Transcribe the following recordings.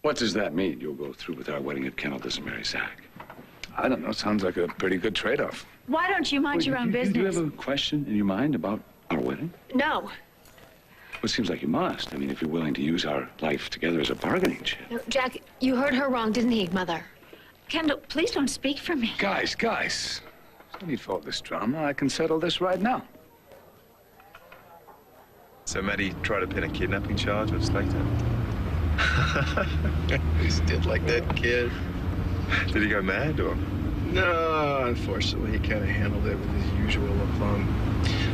What does that mean? You'll go through with our wedding if Kendall doesn't marry Zach? I don't know. Sounds like a pretty good trade-off. Why don't you mind your own business? Do you have a question in your mind about our wedding? No. Well, it seems like you must. I mean, if you're willing to use our life together as a bargaining chip. No, Jack, you heard her wrong, didn't he, Mother? Kendall, please don't speak for me. Guys. There's no need for all this drama. I can settle this right now. So Maddie tried to pin a kidnapping charge on Slater? He's did like that kid. Did he go mad, or? No, unfortunately, he kind of handled it with his usual aplomb.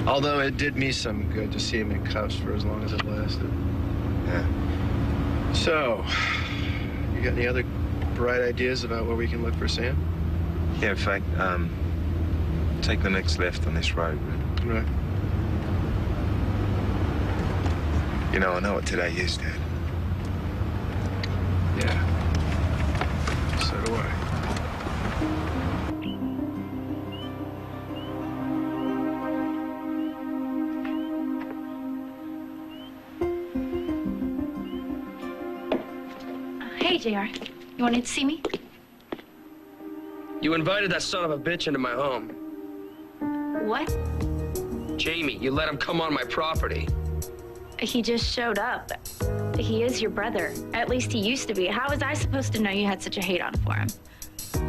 Although it did me some good to see him in cuffs for as long as it lasted. Yeah. So, you got any other bright ideas about where we can look for Sam? Yeah, in fact, take the next left on this road. Right. You know, I know what today is, Dad. Yeah. So do I. Hey, JR. You wanted to see me? You invited that son of a bitch into my home. What? Jamie, you let him come on my property. He just showed up. He is your brother. At least he used to be. How was I supposed to know you had such a hate on for him?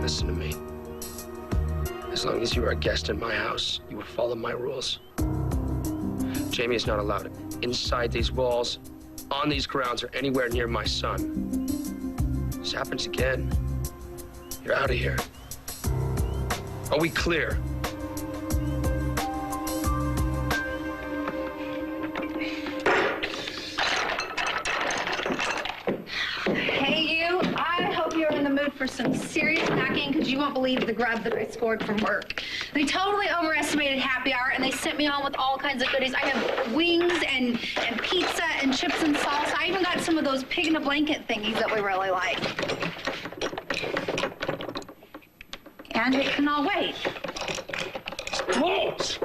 Listen to me. As long as you are a guest in my house, you will follow my rules. Jamie is not allowed inside these walls, on these grounds, or anywhere near my son. This happens again, you're out of here. Are we clear? Hey, you. I hope you're in the mood for some serious packing, because you won't believe the grub that I scored from work. They totally overestimated happy hour, and they sent me on with all kinds of goodies. I have wings and pizza and chips and salsa. I even got some of those pig in a blanket thingies that we really like. And it can all wait. Close!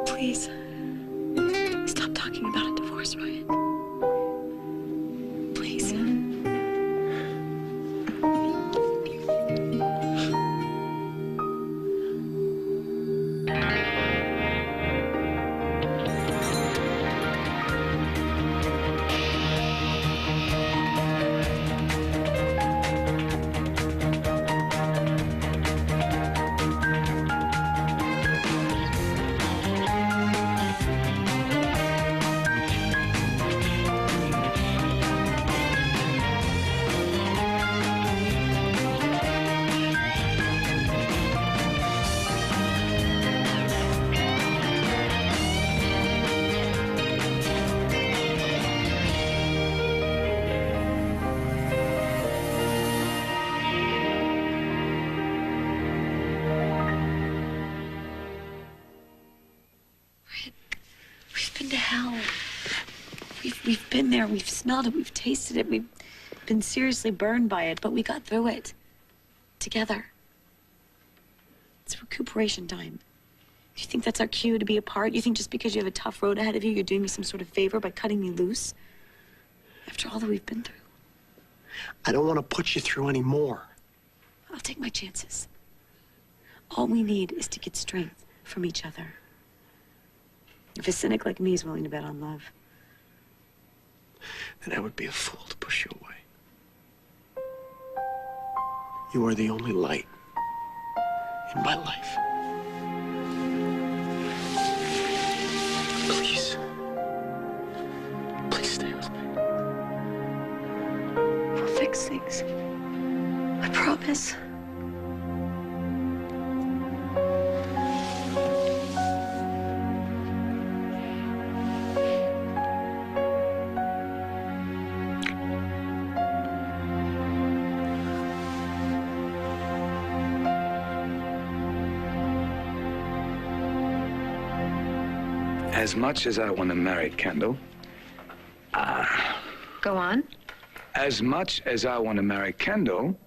Please, stop talking about a divorce, Ryan. Please. We've been to hell. We've been there. We've smelled it. We've tasted it. We've been seriously burned by it, but we got through it together. It's recuperation time. Do you think that's our cue to be apart? You think just because you have a tough road ahead of you, you're doing me some sort of favor by cutting me loose? After all that we've been through. I don't want to put you through any more. I'll take my chances. All we need is to get strength from each other. If a cynic like me is willing to bet on love, then I would be a fool to push you away. You are the only light in my life. Please. Please stay with me. we'll fix things. I promise. As much as I want to marry Kendall, Go on. as much as I want to marry Kendall,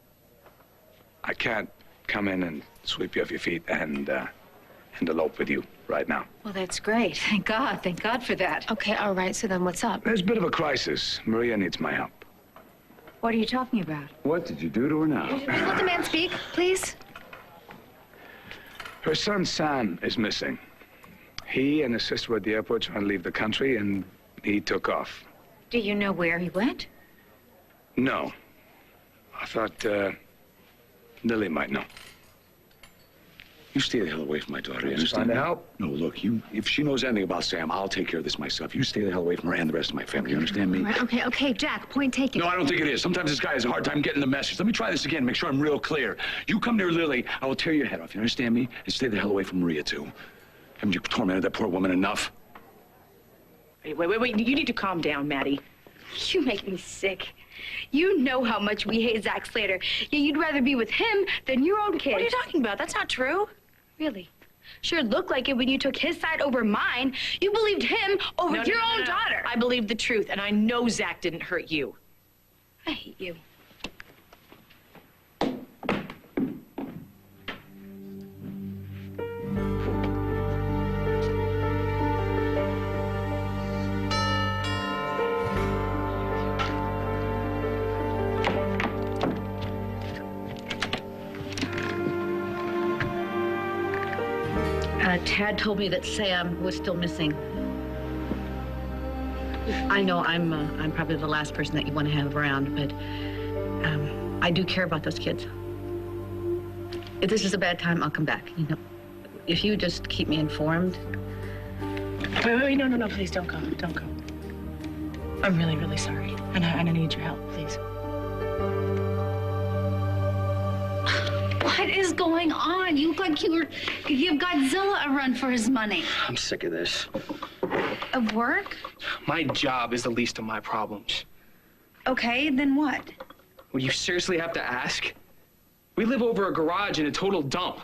I can't come in and sweep you off your feet and elope with you right now. Well, that's great. Thank God. Thank God for that. Okay, all right, so then what's up? There's a bit of a crisis. Maria needs my help. What are you talking about? What did you do to her now? Just let the man speak, please. Her son, Sam, is missing. He and his sister were at the airport trying to leave the country, and he took off. Do you know where he went? No. I thought, Lily might know. You stay the hell away from my daughter, you Just understand? trying to help. No, look, if she knows anything about Sam, I'll take care of this myself. You stay the hell away from her and the rest of my family, you understand me? Right, okay, Jack, point taken. No, I don't think it is. Sometimes this guy has a hard time getting the message. Let me try this again, make sure I'm real clear. You come near Lily, I will tear your head off, you understand me? And stay the hell away from Maria, too. Haven't you tormented that poor woman enough? Wait. You need to calm down, Maddie. You make me sick. You know how much we hate Zach Slater. Yeah, you'd rather be with him than your own kids. What are you talking about? That's not true. Really? Sure looked like it when you took his side over mine. You believed him over your own daughter. I believe the truth, and I know Zach didn't hurt you. I hate you. Tad told me that Sam was still missing. I know I'm probably the last person that you want to have around, but I do care about those kids. If this is a bad time, I'll come back. You know, if you just keep me informed. Wait, no, please don't go. Don't go. I'm really, really sorry, and I need your help, please. What is going on? You look like you give Godzilla a run for his money. I'm sick of this. Of work? My job is the least of my problems. Okay, then what? Would you seriously have to ask? We live over a garage in a total dump.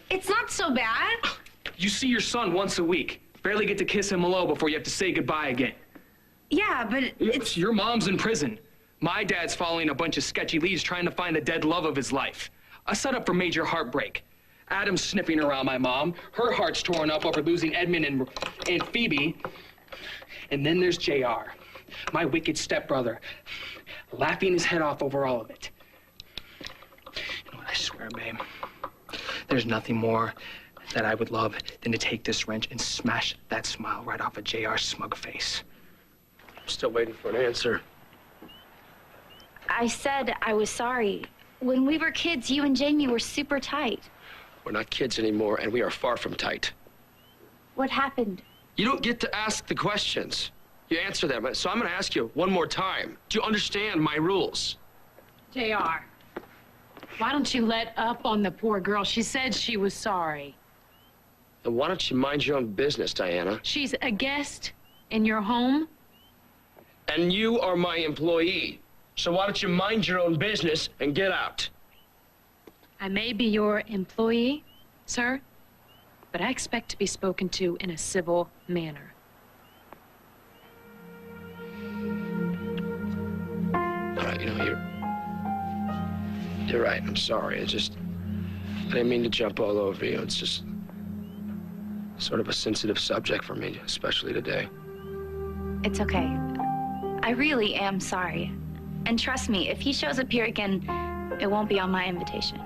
It's not so bad. You see your son once a week. Barely get to kiss him hello before you have to say goodbye again. Yeah, but it's... Your mom's in prison. My dad's following a bunch of sketchy leads trying to find the dead love of his life. A setup for major heartbreak. Adam's sniffing around my mom. Her heart's torn up over losing Edmund and Phoebe. And then there's JR, my wicked stepbrother, laughing his head off over all of it. You know what, I swear, babe, there's nothing more that I would love than to take this wrench and smash that smile right off of JR's smug face. I'm still waiting for an answer. I said I was sorry. When we were kids, you and Jamie were super tight. We're not kids anymore, and we are far from tight. What happened? You don't get to ask the questions. You answer them. So I'm going to ask you one more time. Do you understand my rules? JR, why don't you let up on the poor girl? She said she was sorry. And why don't you mind your own business, Diana? She's a guest in your home. And you are my employee. So why don't you mind your own business and get out? I may be your employee, sir, but I expect to be spoken to in a civil manner. All right, you know, you're right. I'm sorry. I didn't mean to jump all over you. It's just sort of a sensitive subject for me, especially today. It's okay. I really am sorry. And trust me, if he shows up here again, it won't be on my invitation.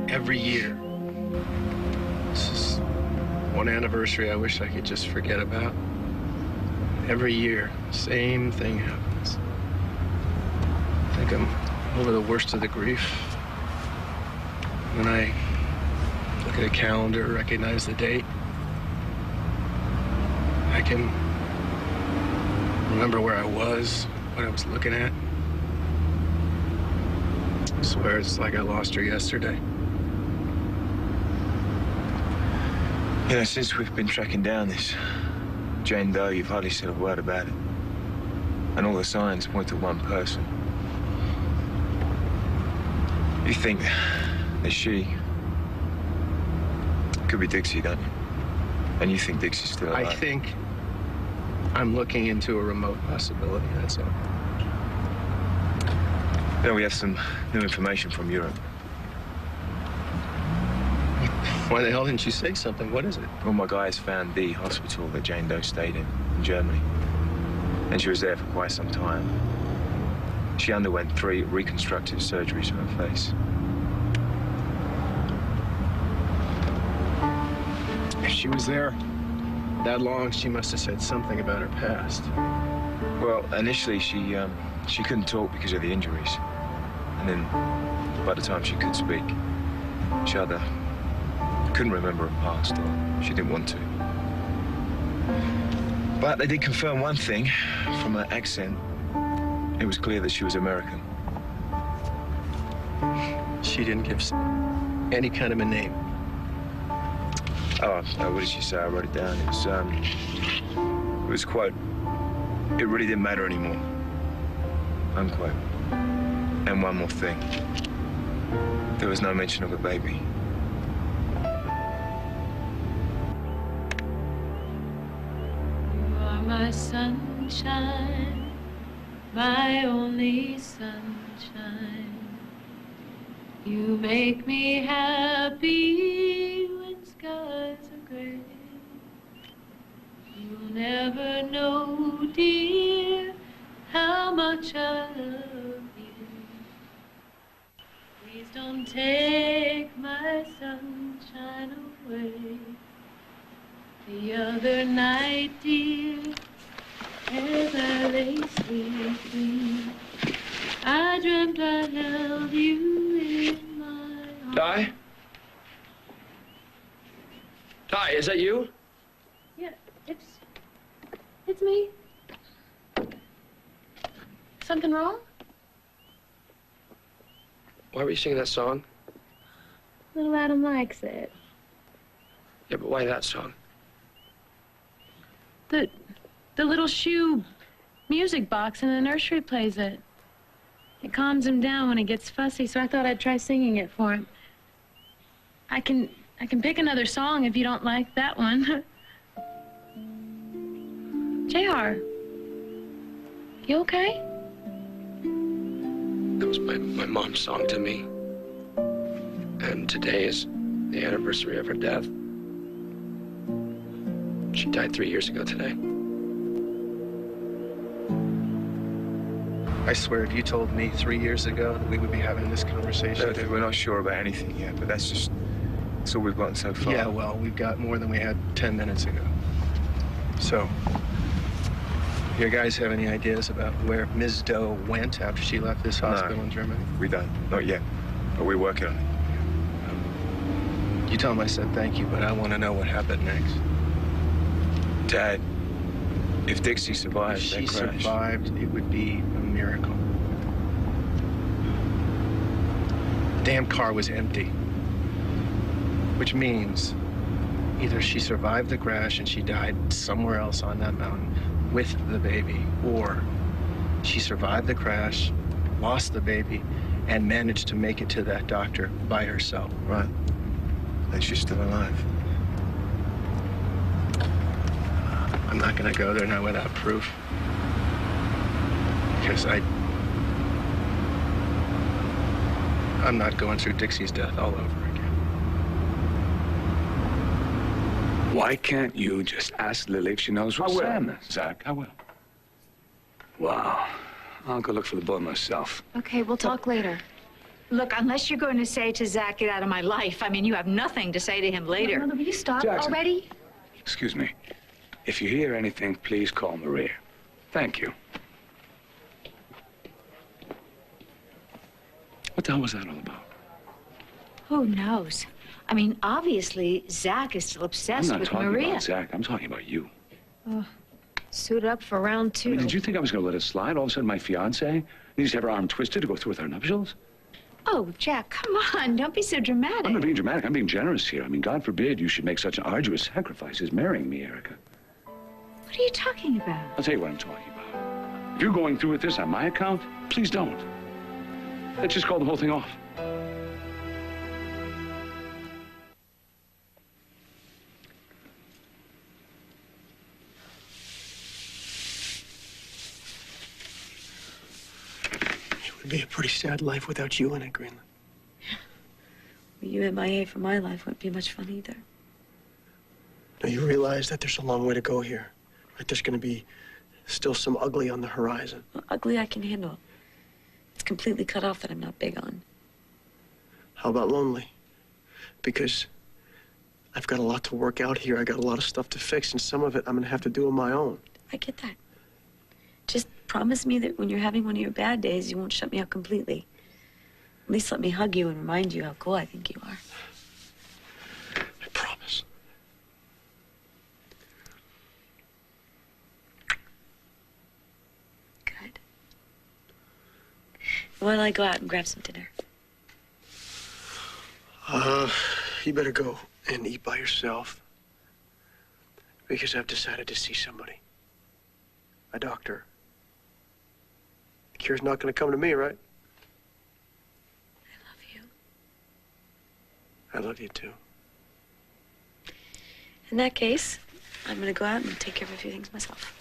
Every year. This is one anniversary I wish I could just forget about. Every year, same thing happens. I think I'm over the worst of the grief. When I look at a calendar, recognize the date, I can remember where I was, what I was looking at. I swear it's like I lost her yesterday. You know, since we've been tracking down this Jane Doe, you've hardly said a word about it. And all the signs point to one person. You think that she could be Dixie, don't you? And you think Dixie's still alive? I think I'm looking into a remote possibility, that's all. You know, we have some new information from Europe. Why the hell didn't you say something? What is it? Well, my guys found the hospital that Jane Doe stayed in Germany. And she was there for quite some time. She underwent 3 reconstructive surgeries on her face. If she was there that long, she must have said something about her past. Well, initially she couldn't talk because of the injuries. And then by the time she could speak, she either couldn't remember her past or she didn't want to. But they did confirm one thing from her accent. It was clear that she was American. She didn't give any kind of a name. Oh, what did she say? I wrote it down. It was quote, "It really didn't matter anymore," unquote. And one more thing. There was no mention of a baby. You are my sunshine, my only sunshine. You make me happy when skies are gray. You'll never know, dear, how much I love you. Please don't take my sunshine away. The other night, dear, as I lay sleeping, I dreamt I held you in my arms. Di? Di, is that you? Yeah, it's me. Something wrong? Why were you singing that song? Little Adam likes it. Yeah, but why that song? The little shoe music box in the nursery plays it. It calms him down when he gets fussy, so I thought I'd try singing it for him. I can pick another song if you don't like that one. JR, you okay? That was my mom's song to me. And today is the anniversary of her death. She died 3 years ago today. I swear, if you told me 3 years ago that we would be having this conversation... We're not sure about anything yet, but that's all we've gotten so far. Yeah, well, we've got more than we had 10 minutes ago. So, you guys have any ideas about where Ms. Doe went after she left this hospital in Germany? We don't. Not yet. But we're working on it. You tell him I said thank you, but I want to know what happened next. Dad, if Dixie survived that If she crash... survived, it would be a miracle. The damn car was empty. Which means either she survived the crash and she died somewhere else on that mountain with the baby, or she survived the crash, lost the baby, and managed to make it to that doctor by herself. Right. And she's still alive. I'm not gonna go there now without proof. Because I'm not going through Dixie's death all over again. Why can't you just ask Lily if she knows where Sam is? Zach, I will. Wow. I'll go look for the boy myself. Okay, we'll talk later. Look, unless you're going to say to Zach, get out of my life, I mean, you have nothing to say to him later. No, will you stop Jackson. already? Excuse me. If you hear anything, please call Maria. Thank you. What the hell was that all about? Who knows? I mean, obviously, Zach is still I'm obsessed not with talking Maria. about Zach. I'm talking about you. Suit up for round 2. I mean, did you think I was going to let it slide? All of a sudden, my fiancée needs to have her arm twisted to go through with our nuptials? Oh, Jack, come on. Don't be so dramatic. I'm not being dramatic. I'm being generous here. I mean, God forbid you should make such an arduous sacrifice as marrying me, Erica. What are you talking about? I'll tell you what I'm talking about. you're going through with this on my account, please don't. Let's just call the whole thing off. It would be a pretty sad life without you in it, Greenland. Well, you MIA from my life wouldn't be much fun either. Now, you realize that there's a long way to go here. Right? There's going to be still some ugly on the horizon. Well, ugly I can handle. It's completely cut off that I'm not big on. How about lonely? Because I've got a lot to work out here. I got a lot of stuff to fix, and some of it I'm going to have to do on my own. I get that. Just promise me that when you're having one of your bad days, you won't shut me out completely. At least let me hug you and remind you how cool I think you are. I promise. Good. Why don't I go out and grab some dinner? You better go and eat by yourself. Because I've decided to see somebody. A doctor. The cure's not going to come to me, right? I love you too. In that case, I'm gonna go out and take care of a few things myself.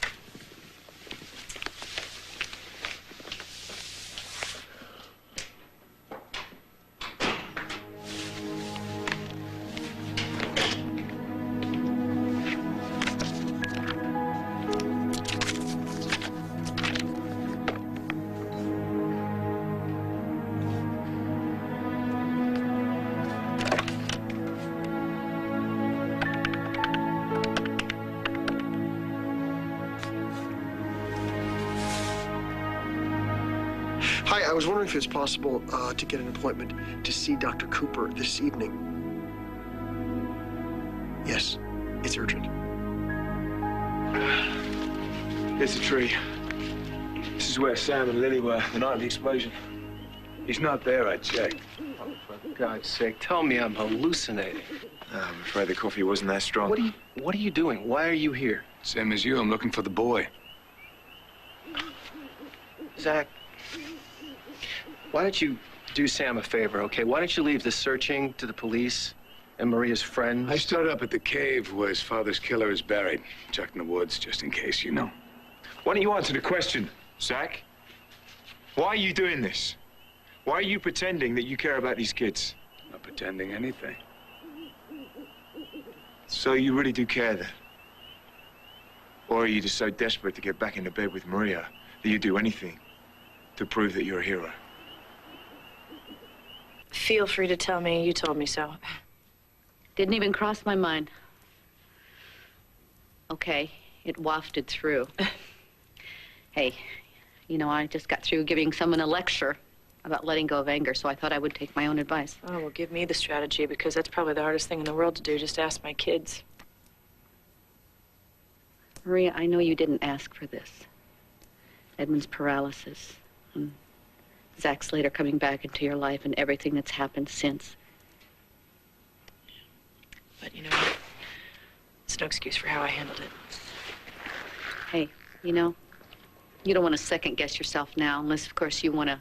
Hi, I was wondering if it's possible to get an appointment to see Dr. Cooper this evening. Yes, it's urgent. Here's the tree. This is where Sam and Lily were the night of the explosion. He's not there, I checked. Oh, for God's sake, tell me I'm hallucinating. I'm afraid the coffee wasn't that strong. What are you doing? Why are you here? Same as you, I'm looking for the boy. Zach, why don't you do Sam a favor, okay? Why don't you leave the searching to the police and Maria's friends? I started up at the cave where his father's killer is buried. Checked in the woods, just in case, you know. Why don't you answer the question, Zach? Why are you doing this? Why are you pretending that you care about these kids? Not pretending anything. So you really do care then? Or are you just so desperate to get back into bed with Maria that you do anything to prove that you're a hero? Feel free to tell me you told me so. Didn't even cross my mind. Okay, it wafted through. Hey, you know, I just got through giving someone a lecture about letting go of anger, so I thought I would take my own advice. Oh, well, give me the strategy, because that's probably the hardest thing in the world to do. Just ask my kids. Maria, I know you didn't ask for this. Edmund's paralysis, and Zach Slater coming back into your life, and everything that's happened since. But you know what? It's no excuse for how I handled it. Hey, you know, you don't want to second-guess yourself now, unless, of course, you want to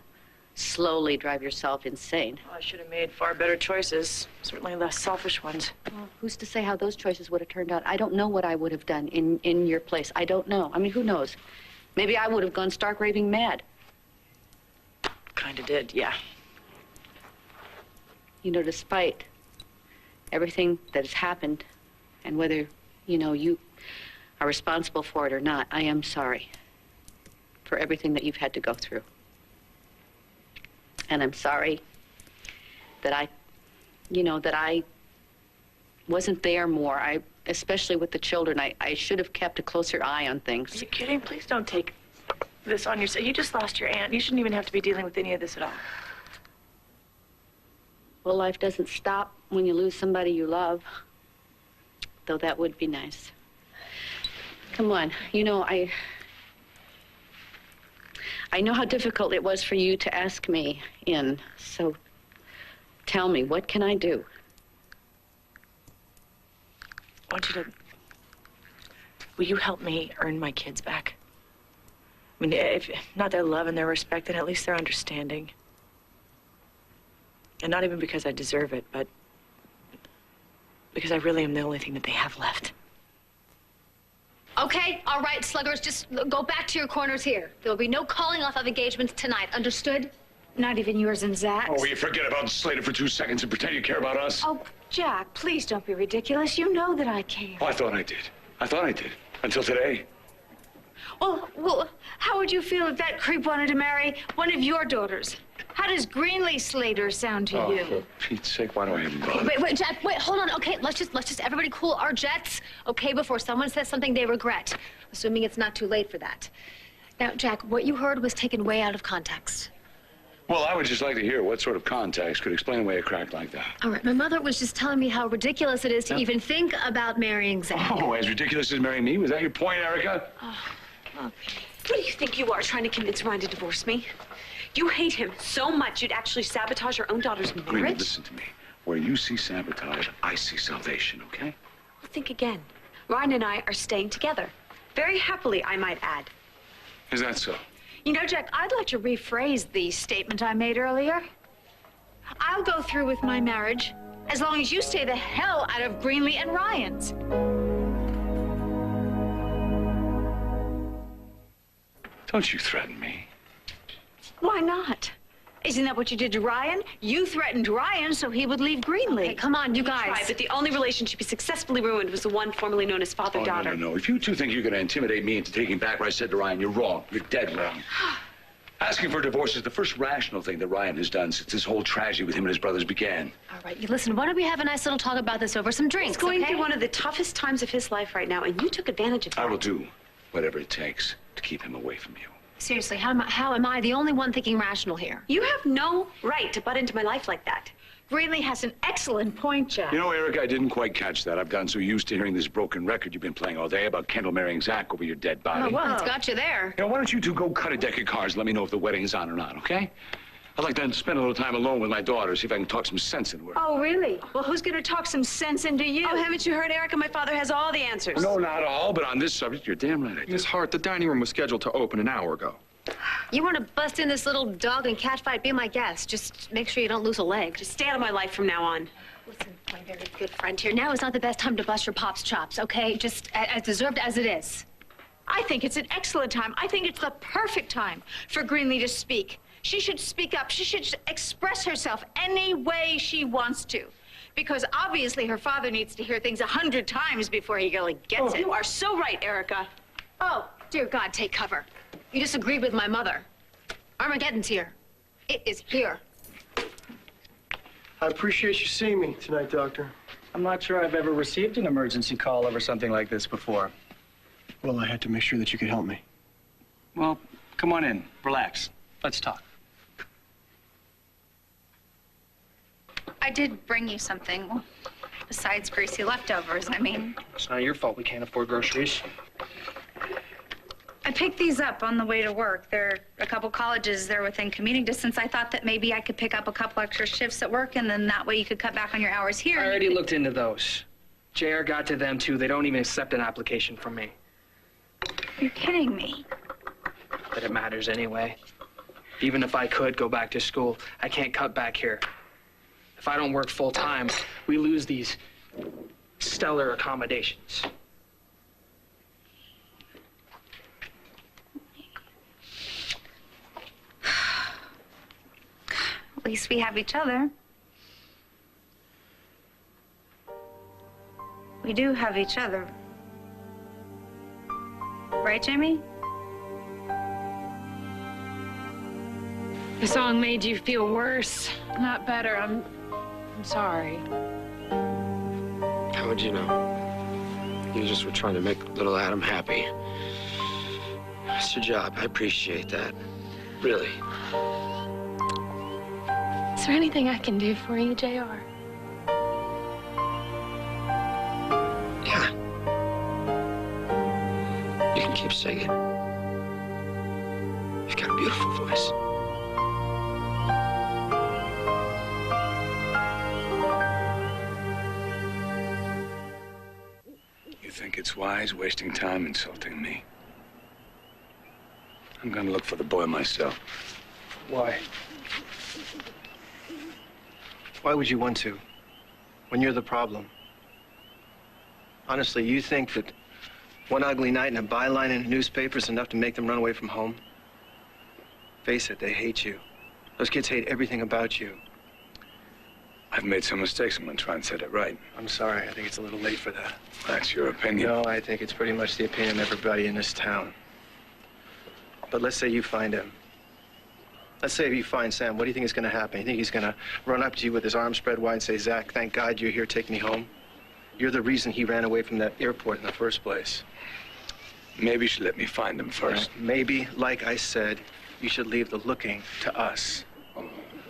slowly drive yourself insane. Well, I should have made far better choices. Certainly less selfish ones. Well, who's to say how those choices would have turned out? I don't know what I would have done in your place. I don't know. I mean, who knows? Maybe I would have gone stark raving mad. Kinda did, yeah. You know, despite everything that has happened, and whether, you know, you are responsible for it or not, I am sorry for everything that you've had to go through. And I'm sorry that I wasn't there more. Especially with the children, I should have kept a closer eye on things. Are you kidding? Please don't take this on yourself. You just lost your aunt. You shouldn't even have to be dealing with any of this at all. Well, life doesn't stop when you lose somebody you love, though that would be nice. Come on, you know, I know how difficult it was for you to ask me in, so tell me, what can I do? I want you to... Will you help me earn my kids back? I mean, if not their love and their respect, then at least their understanding. And not even because I deserve it, but because I really am the only thing that they have left. Okay, all right, sluggers, just go back to your corners here. There will be no calling off of engagements tonight, understood? Not even yours and Zach's. Oh, will you forget about Slater for 2 seconds and pretend you care about us? Oh, Jack, please don't be ridiculous. You know that I care. Oh, I thought I did. I thought I did. Until today. Well, how would you feel if that creep wanted to marry one of your daughters? How does Greenlee Slater sound to you? For Pete's sake, why do I even bother? Wait, Jack, wait, hold on. Okay, let's just everybody cool our jets, okay, before someone says something they regret, assuming it's not too late for that. Now, Jack, what you heard was taken way out of context. Well, I would just like to hear what sort of context could explain away a crack like that. All right, my mother was just telling me how ridiculous it is to even think about marrying Zach. Oh, as ridiculous as marrying me? Was that your point, Erica? What do you think you are, trying to convince Ryan to divorce me? You hate him so much you'd actually sabotage your own daughter's Greenlee, marriage? listen to me. Where you see sabotage, I see salvation, okay? Well, think again. Ryan and I are staying together. Very happily, I might add. Is that so? You know, Jack, I'd like to rephrase the statement I made earlier. I'll go through with my marriage as long as you stay the hell out of Greenlee and Ryan's. Don't you threaten me. Why not? Isn't that what you did to Ryan? You threatened Ryan so he would leave Greenlee. Hey, come on, you guys. Tried, but the only relationship he successfully ruined was the one formerly known as father-daughter. No. If you two think you're going to intimidate me into taking back what I said to Ryan, you're wrong. You're dead wrong. Asking for a divorce is the first rational thing that Ryan has done since this whole tragedy with him and his brothers began. All right, you listen, why don't we have a nice little talk about this over some drinks, He's going okay? through one of the toughest times of his life right now, and you took advantage of that. I will do whatever it takes to keep him away from you. Seriously, how am I the only one thinking rational here? You have no right to butt into my life like that. Greenlee has an excellent point, Jack. You know, Eric, I didn't quite catch that. I've gotten so used to hearing this broken record you've been playing all day about Kendall marrying Zach over your dead body. Oh, well, it's got you there. You know, why don't you two go cut a deck of cards and let me know if the wedding is on or not, okay? I'd like to spend a little time alone with my daughter, see if I can talk some sense into her. Oh, really? Well, who's going to talk some sense into you? Oh, haven't you heard, Erica? My father has all the answers. No, not all, but on this subject, you're damn right I do. Miss Hart, the dining room was scheduled to open an hour ago. You want to bust in this little dog and cat fight, be my guest. Just make sure you don't lose a leg. Just stay out of my life from now on. Listen, my very good friend here, now is not the best time to bust your pop's chops, okay? Just as deserved as it is. I think it's an excellent time. I think it's the perfect time for Greenlee to speak. She should speak up. She should express herself any way she wants to. Because obviously her father needs to hear things 100 times before he really gets it. You are so right, Erica. Oh, dear God, take cover. You disagreed with my mother. Armageddon's here. It is here. I appreciate you seeing me tonight, Doctor. I'm not sure I've ever received an emergency call over something like this before. Well, I had to make sure that you could help me. Well, come on in. Relax. Let's talk. I did bring you something. Besides greasy leftovers, I mean. It's not your fault we can't afford groceries. I picked these up on the way to work. There are a couple colleges there within commuting distance. I thought that maybe I could pick up a couple extra shifts at work, and then that way you could cut back on your hours here. I already looked into those. JR got to them, too. They don't even accept an application from me. You're kidding me. But it matters anyway. Even if I could go back to school, I can't cut back here. If I don't work full-time, we lose these stellar accommodations. At least we have each other. We do have each other. Right, Jamie? The song made you feel worse, not better. I'm sorry. How would you know? You just were trying to make little Adam happy. It's your job. I appreciate that. Really. Is there anything I can do for you, JR? Yeah. You can keep singing. You've got a beautiful voice. You think it's wise wasting time insulting me? I'm gonna look for the boy myself. Why? Why would you want to, when you're the problem? Honestly, you think that one ugly night and a byline in a newspaper is enough to make them run away from home? Face it, they hate you. Those kids hate everything about you. I've made some mistakes. I'm gonna try and set it right. I'm sorry, I think it's a little late for that. That's your opinion. No, I think it's pretty much the opinion of everybody in this town. But let's say you find him. Let's say if you find Sam, what do you think is gonna happen? You think he's gonna run up to you with his arms spread wide and say, Zach, thank God you're here, take me home? You're the reason he ran away from that airport in the first place. Maybe you should let me find him first. Yeah, maybe, like I said, you should leave the looking to us.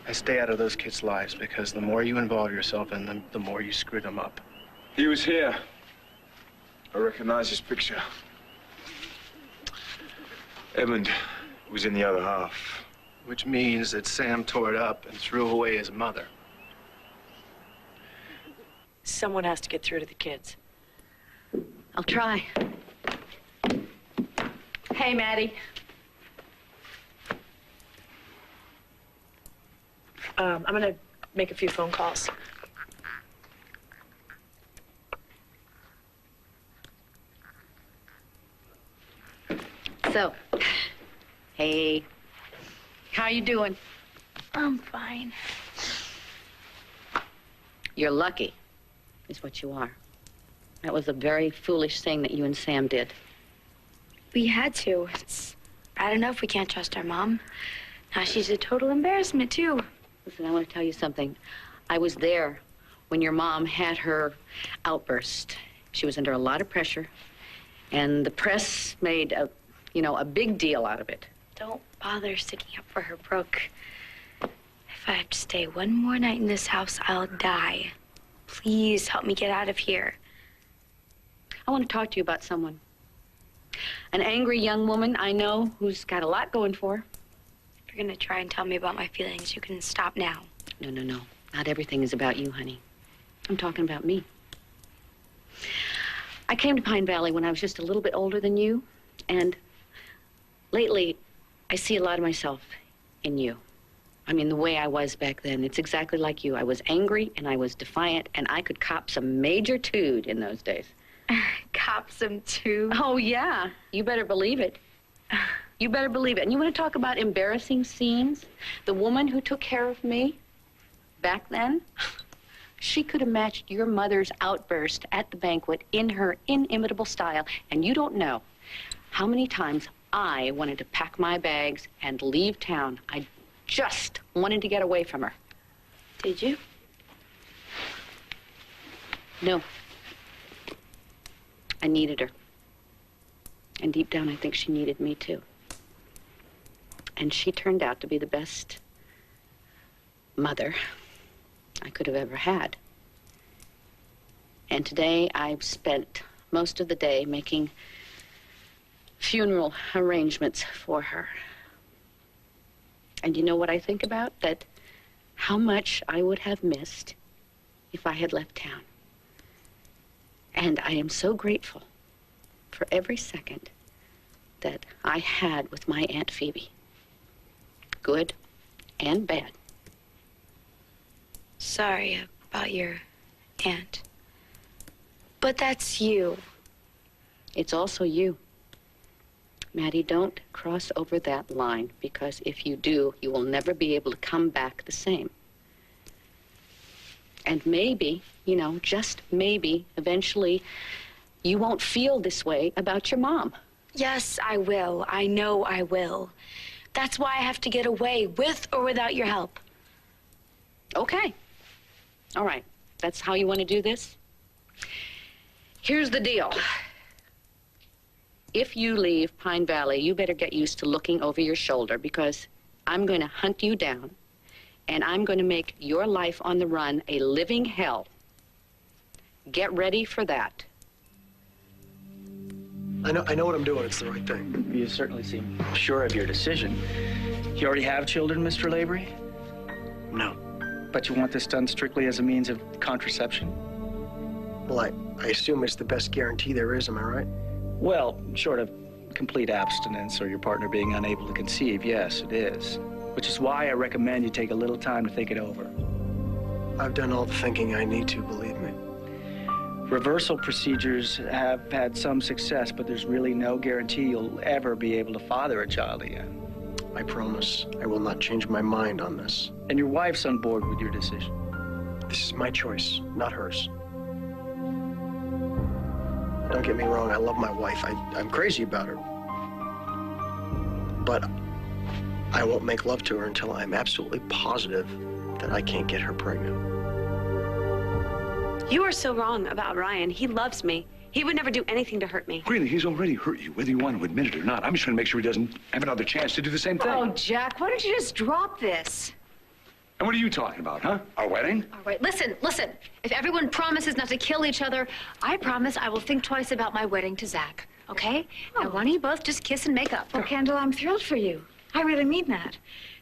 And stay out of those kids' lives, because the more you involve yourself in them, the more you screw them up. He was here. I recognize his picture. Edmund was in the other half. Which means that Sam tore it up and threw away his mother. Someone has to get through to the kids. I'll try. Hey, Maddie. I'm gonna make a few phone calls. So, hey, how you doing? I'm fine. You're lucky, is what you are. That was a very foolish thing that you and Sam did. We had to. It's bad enough we can't trust our mom. Now she's a total embarrassment, too. Listen, I want to tell you something. I was there when your mom had her outburst. She was under a lot of pressure, and the press made a big deal out of it. Don't bother sticking up for her, Brooke. If I have to stay one more night in this house, I'll die. Please help me get out of here. I want to talk to you about someone. An angry young woman I know who's got a lot going for her. If you're gonna try and tell me about my feelings, you can stop now. No. Not everything is about you, honey. I'm talking about me. I came to Pine Valley when I was just a little bit older than you, and lately, I see a lot of myself in you. I mean, the way I was back then, it's exactly like you. I was angry, and I was defiant, and I could cop some major tood in those days. Cop some tood? Oh, yeah. You better believe it. You better believe it. And you want to talk about embarrassing scenes? The woman who took care of me back then, she could have matched your mother's outburst at the banquet in her inimitable style. And you don't know how many times I wanted to pack my bags and leave town. I just wanted to get away from her. Did you? No. I needed her. And deep down, I think she needed me, too. And she turned out to be the best mother I could have ever had. And today, I've spent most of the day making funeral arrangements for her. And you know what I think about? That how much I would have missed if I had left town. And I am so grateful for every second that I had with my Aunt Phoebe. Good and bad. Sorry about your aunt. But that's you. It's also you. Maddie, don't cross over that line, because if you do, you will never be able to come back the same. And maybe, just maybe, eventually, you won't feel this way about your mom. Yes, I will. I know I will. That's why I have to get away, with or without your help. Okay. All right. That's how you want to do this? Here's the deal. If you leave Pine Valley, you better get used to looking over your shoulder, because I'm going to hunt you down, and I'm going to make your life on the run a living hell. Get ready for that. I know what I'm doing. It's the right thing. You certainly seem sure of your decision. You already have children, Mr. Lavery? No. But you want this done strictly as a means of contraception? Well, I assume it's the best guarantee there is, am I right? Well, short of complete abstinence or your partner being unable to conceive, yes, it is. Which is why I recommend you take a little time to think it over. I've done all the thinking I need to, believe me. Reversal procedures have had some success, but there's really no guarantee you'll ever be able to father a child again. I promise I will not change my mind on this. And your wife's on board with your decision. This is my choice, not hers. Don't get me wrong, I love my wife. I'm crazy about her. But I won't make love to her until I'm absolutely positive that I can't get her pregnant. You are so wrong about Ryan. He loves me. He would never do anything to hurt me. Greenlee, he's already hurt you, whether you want to admit it or not. I'm just trying to make sure he doesn't have another chance to do the same thing. Oh, Jack, why don't you just drop this? And what are you talking about, huh? Our wedding? All right, listen. If everyone promises not to kill each other, I promise I will think twice about my wedding to Zach, okay? Now, why don't you both just kiss and make up? Well, Kendall, I'm thrilled for you. I really mean that.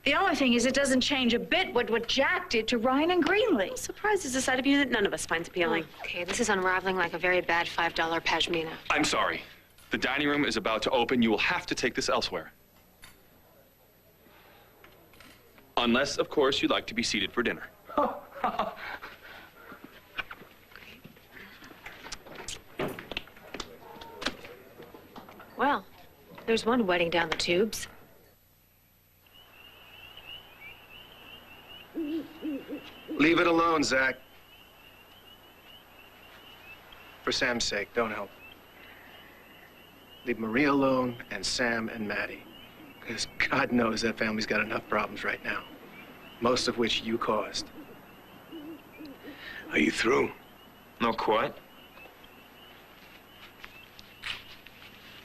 The only thing is it doesn't change a bit what Jack did to Ryan and Greenlee. Surprise is a side of you that none of us finds appealing. Okay, this is unraveling like a very bad $5 pashmina. I'm sorry. The dining room is about to open. You will have to take this elsewhere. Unless, of course, you'd like to be seated for dinner. Well, there's one wedding down the tubes. Leave it alone, Zach. For Sam's sake, don't help. Leave Maria alone and Sam and Maddie. Because God knows that family's got enough problems right now. Most of which you caused. Are you through? Not quite.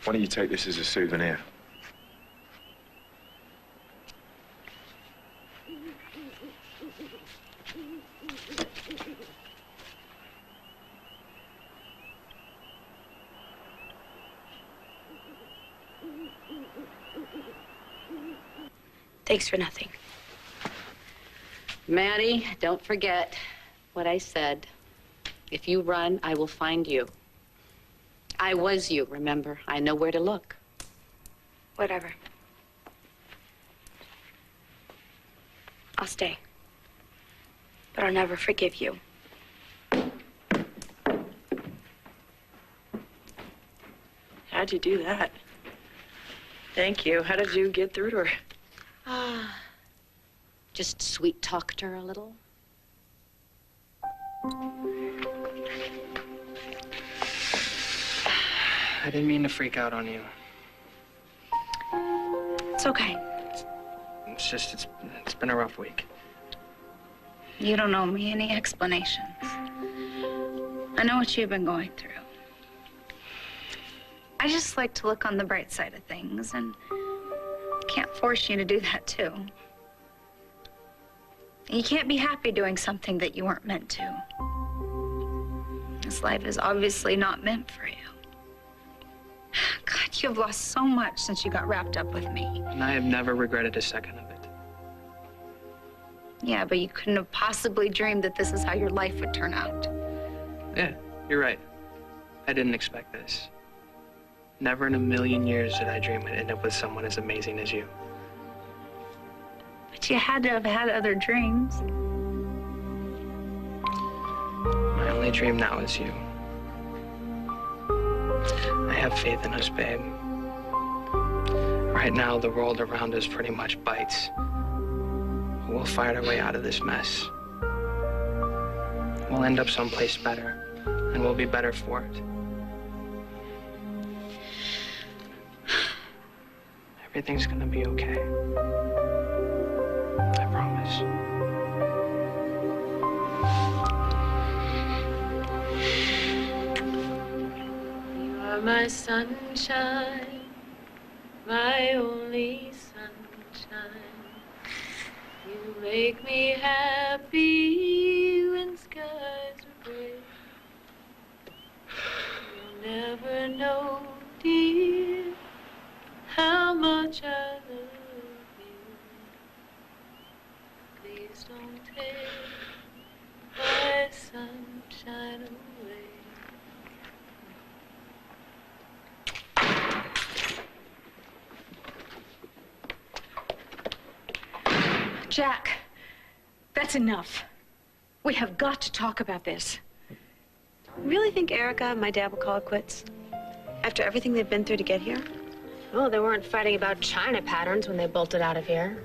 Why don't you take this as a souvenir? Thanks for nothing. Maddie, don't forget what I said. If you run, I will find you. I was you, remember? I know where to look. Whatever. I'll stay. But I'll never forgive you. How'd you do that? Thank you. How did you get through to her? Just sweet-talked her a little. I didn't mean to freak out on you. It's okay. It's just, it's been a rough week. You don't owe me any explanations. I know what you've been going through. I just like to look on the bright side of things, and can't force you to do that, too. You can't be happy doing something that you weren't meant to. This life is obviously not meant for you. God, you have lost so much since you got wrapped up with me. And I have never regretted a second of it. Yeah, but you couldn't have possibly dreamed that this is how your life would turn out. Yeah, you're right. I didn't expect this. Never in a million years did I dream I'd end up with someone as amazing as you. But you had to have had other dreams. My only dream now is you. I have faith in us, babe. Right now, the world around us pretty much bites. We'll fight our way out of this mess. We'll end up someplace better, and we'll be better for it. Everything's gonna be okay. I promise. You are my sunshine, my only sunshine. You make me happy when skies are gray. You'll never know, dear, how much I love you. Please don't take my sunshine away. Jack, that's enough. We have got to talk about this. You really think Erica and my dad will call it quits? After everything they've been through to get here? Oh, they weren't fighting about China patterns when they bolted out of here.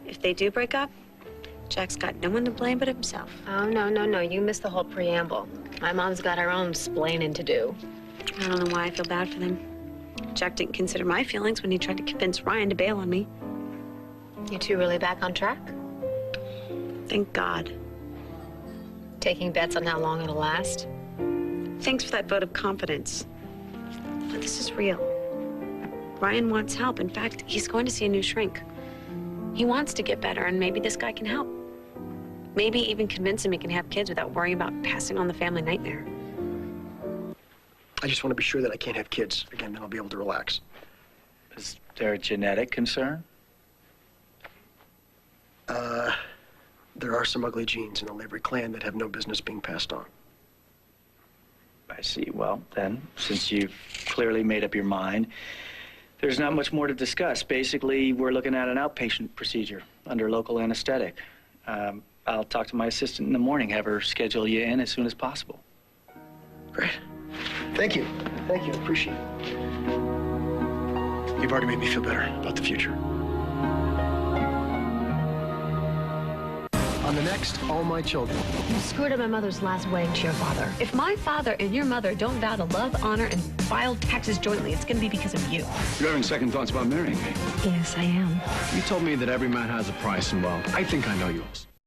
If they do break up, Jack's got no one to blame but himself. Oh, no, no, no. You missed the whole preamble. My mom's got her own splaining to do. I don't know why I feel bad for them. Jack didn't consider my feelings when he tried to convince Ryan to bail on me. You two really back on track? Thank God. Taking bets on how long it'll last? Thanks for that vote of confidence. But this is real. Ryan wants help. In fact, he's going to see a new shrink. He wants to get better, and maybe this guy can help. Maybe even convince him he can have kids without worrying about passing on the family nightmare. I just want to be sure that I can't have kids. Again, then I'll be able to relax. Is there a genetic concern? There are some ugly genes in the Lavery clan that have no business being passed on. I see. Well, then, since you've clearly made up your mind, there's not much more to discuss. Basically, we're looking at an outpatient procedure under local anesthetic. I'll talk to my assistant in the morning, have her schedule you in as soon as possible. Great. Thank you. Thank you. I appreciate it. You've already made me feel better about the future. On the next All My Children. You screwed up my mother's last wedding to your father. If my father and your mother don't vow to love, honor, and file taxes jointly, it's going to be because of you. You're having second thoughts about marrying me. Yes, I am. You told me that every man has a price, and well, I think I know yours.